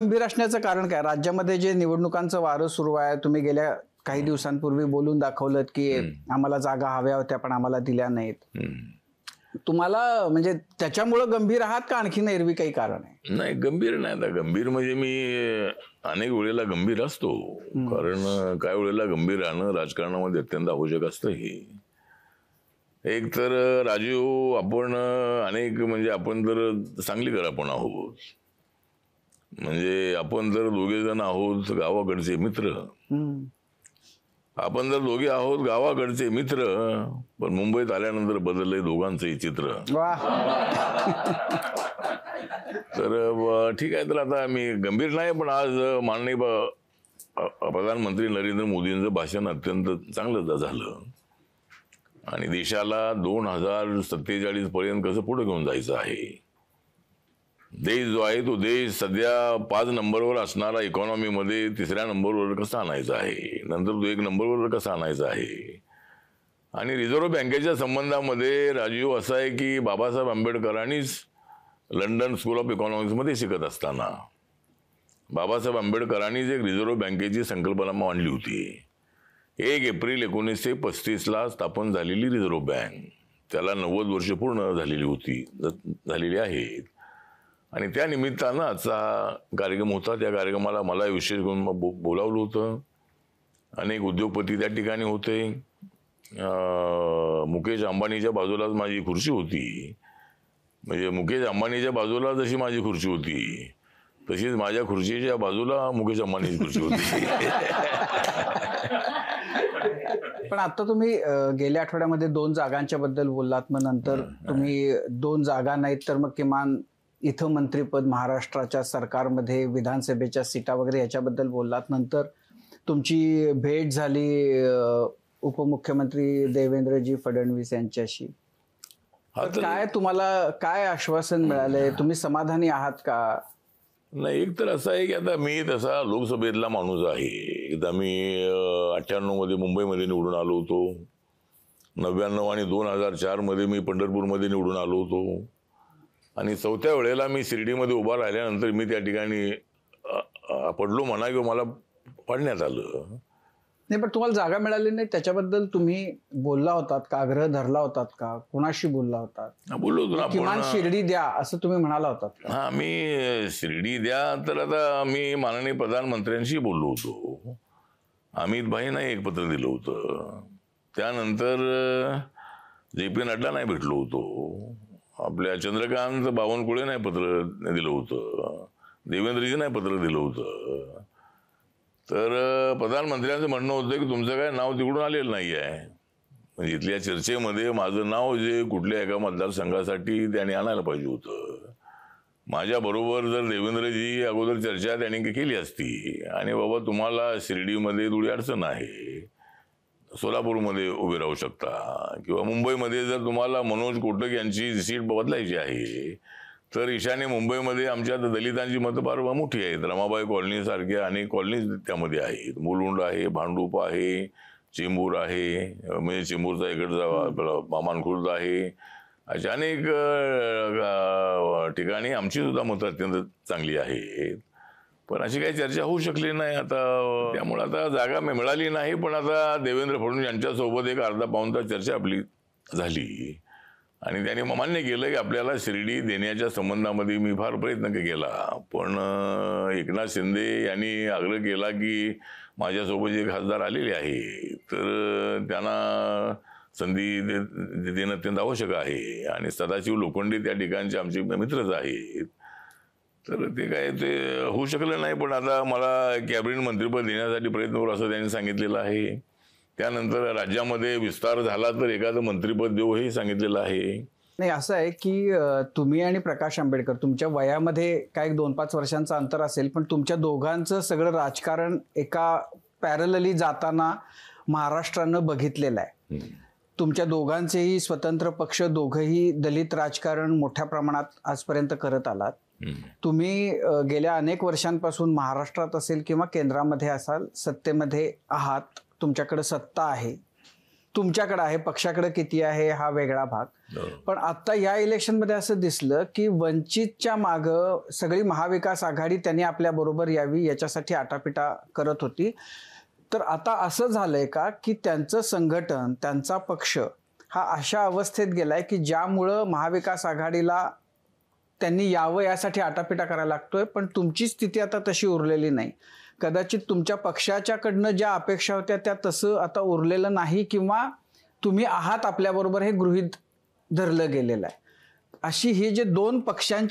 गंभीर असण्याचं कारण काय? राज्यामध्ये जे निवडणुकांचं वारं सुरू आहे, तुम्ही गेल्या काही दिवसांपूर्वी बोलून दाखवलं की आम्हाला जागा हव्या होत्या पण आम्हाला दिल्या नाहीत. तुम्हाला म्हणजे त्याच्यामुळं गंभीर आहात का आणखीन एरवी काही कारण आहे? नाही, गंभीर नाही. आता गंभीर म्हणजे मी अनेक वेळेला गंभीर असतो, कारण काही वेळेला गंभीर राहणं राजकारणामध्ये अत्यंत आवश्यक असतं. एक तर राजीव, आपण अनेक म्हणजे आपण तर चांगली आपण आहोत, म्हणजे आपण जर दोघे जण आहोत गावाकडचे मित्र. आपण जर दोघे आहोत गावाकडचे मित्र, पण मुंबईत आल्यानंतर बदललंय दोघांचंही चित्र. तर ठीक आहे, तर आता मी गंभीर नाही, पण आज माननीय प्रधानमंत्री नरेंद्र मोदींचं भाषण अत्यंत चांगलं झालं आणि देशाला 2047 पर्यंत कसं पुढे घेऊन जायचं आहे. देश जो आहे तो देश सध्या 5 नंबरवर असणारा इकॉनॉमीमध्ये 3ऱ्या नंबरवर कसा आणायचा आहे, नंतर तो 1 नंबरवर कसा आणायचा आहे. आणि रिझर्व्ह बँकेच्या संबंधामध्ये राजीव असा आहे की बाबासाहेब आंबेडकरांनीच लंडन स्कूल ऑफ इकॉनॉमिक्समध्ये शिकत असताना बाबासाहेब आंबेडकरांनीच एक रिझर्व्ह बँकेची संकल्पना मांडली होती. 1 एप्रिल 1935 स्थापन झालेली रिझर्व्ह बँक, त्याला 90 वर्ष पूर्ण झालेली आहेत. आणि त्या निमित्तानं आजचा कार्यक्रम होता. त्या कार्यक्रमाला मला विशेष करून बोलावलं होतं. अनेक उद्योगपती त्या ठिकाणी होते. मुकेश अंबानीच्या बाजूलाच माझी खुर्ची होती. म्हणजे मुकेश अंबानीच्या बाजूला जशी माझी खुर्ची होती, तशीच माझ्या खुर्चीच्या बाजूला मुकेश अंबानीची खुर्ची होती. पण आता तुम्ही गेल्या आठवड्यामध्ये 2 जागांच्या बद्दल बोललात, मग नंतर तुम्ही 2 जागा नाहीत तर मग किमान इथं मंत्रीपद महाराष्ट्राच्या सरकारमध्ये विधानसभेच्या सीटा वगैरे याच्याबद्दल बोललात. नंतर तुमची भेट झाली उपमुख्यमंत्री देवेंद्रजी फडणवीस यांच्याशी. काय तुम्हाला काय आश्वासन मिळालंय? तुम्ही समाधानी आहात का? नाही, एक तर असं आहे की आता मी तसा लोकसभेतला माणूस आहे. एकदा मी 98 मध्ये मुंबईमध्ये निवडून आलो होतो. 99 आणि 2004 मध्ये मी पंढरपूरमध्ये निवडून आलो होतो. आणि 4थ्या वेळेला मी शिर्डीमध्ये उभा राहिल्यानंतर मी त्या ठिकाणी पडलो म्हणा किंवा मला पाडण्यात आलं. नाही, पण तुम्हाला जागा मिळाली नाही त्याच्याबद्दल तुम्ही बोलला होतात का? आग्रह धरला होतात का? कुणाशी बोलला होतात? बोललो होतो ना, किमान शिर्डी द्या असं तुम्ही म्हणाला होतात. हा, मी शिर्डी द्या तर आता मी माननीय प्रधानमंत्र्यांशी बोललो होतो. अमित भाईंना एक पत्र दिलं होतं. त्यानंतर JP नड्डा नाही भेटलो होतो. आपल्या चंद्रकांत बावनकुळे नाही पत्र दिलं होतं. देवेंद्रजी नाही पत्र दिलं होतं. तर प्रधानमंत्र्यांचं म्हणणं होतं की तुमचं काय नाव तिकडून आलेलं नाही आहे. म्हणजे इथल्या चर्चेमध्ये माझं नाव जे कुठल्या एका मतदारसंघासाठी त्यांनी आणायला पाहिजे होतं. माझ्याबरोबर जर देवेंद्रजी अगोदर चर्चा त्यांनी केली असती आणि बाबा तुम्हाला शिर्डीमध्ये थोडी अडचण आहे, सोलापूरमध्ये उभे राहू शकता, किंवा मुंबईमध्ये जर तुम्हाला मनोज कोटक यांची सीट बदलायची आहे तर ईशान्य मुंबईमध्ये आमच्या दलितांची मतं फार मोठी आहेत. रमाबाई कॉलनी सारख्या अनेक कॉलनीज त्यामध्ये आहेत. मुलुंड आहे, भांडूप आहे, चेंबूर आहे, म्हणजे चेंबूरचा इकडचा मामानखुर्द आहे. अशा अनेक ठिकाणी आमची सुद्धा मतं अत्यंत चांगली आहेत. पण अशी काही चर्चा होऊ शकली नाही. आता त्यामुळे आता जागा मिळाली नाही. पण आता देवेंद्र फडणवीस यांच्यासोबत एक अर्धा पाऊण तास चर्चा आपली झाली आणि त्यांनी मान्य केलं की आपल्याला शिर्डी देण्याच्या संबंधामध्ये मी फार प्रयत्न केला. पण एकनाथ शिंदे यांनी आग्रह केला की माझ्यासोबत जे खासदार आलेले आहे तर त्यांना संधी देणं अत्यंत आवश्यक आहे. आणि सदाशिव लोखंडे त्या ठिकाणचे आमचे मित्रच आहेत. तर ते काय ते होऊ शकलं नाही. पण आता मला कॅबिनेट मंत्रिपद देण्यासाठी प्रयत्न करू असं त्यांनी सांगितलेलं आहे. त्यानंतर राज्यामध्ये विस्तार झाला तर एखादं मंत्रिपद देऊ हे सांगितलेलं आहे. नाही, असं आहे की तुम्ही आणि प्रकाश आंबेडकर तुमच्या वयामध्ये काय 2-5 वर्षांचं अंतर असेल, पण तुमच्या दोघांचं सगळं राजकारण एका पॅरलली जाताना महाराष्ट्रानं बघितलेलं आहे. तुमच्या दोघांचेही स्वतंत्र पक्ष, दोघंही दलित राजकारण मोठ्या प्रमाणात आजपर्यंत करत आलात. तुम्ही गेल्या अनेक वर्षांपासून महाराष्ट्रात असेल किंवा केंद्रामध्ये असाल सत्तेमध्ये आहात, तुमच्याकडे सत्ता आहे. तुमच्याकडे आहे, पक्षाकडे किती आहे हा वेगळा भाग. बरोबर. पण आता या इलेक्शनमध्ये असं दिसलं की वंचितच्या मागं सगळी महाविकास आघाडी त्यांनी आपल्या बरोबर यावी याच्यासाठी आटापिटा करत होती. तर आता असं झालंय का की त्यांचं संघटन, त्यांचा पक्ष हा अशा अवस्थेत गेलाय की ज्यामुळं महाविकास आघाडीला त्यांनी यावं यासाठी आटापिटा करायला लागतोय, पण तुमची स्थिती आता तशी उरलेली नाही. कदाचित तुमच्या पक्षाच्याकडनं ज्या अपेक्षा होत्या त्या तसं आता उरलेलं नाही, किंवा तुम्ही आहात आपल्याबरोबर हे गृहीत धरलं गेलेलं आहे. अशी ही जे दोन पक्षांची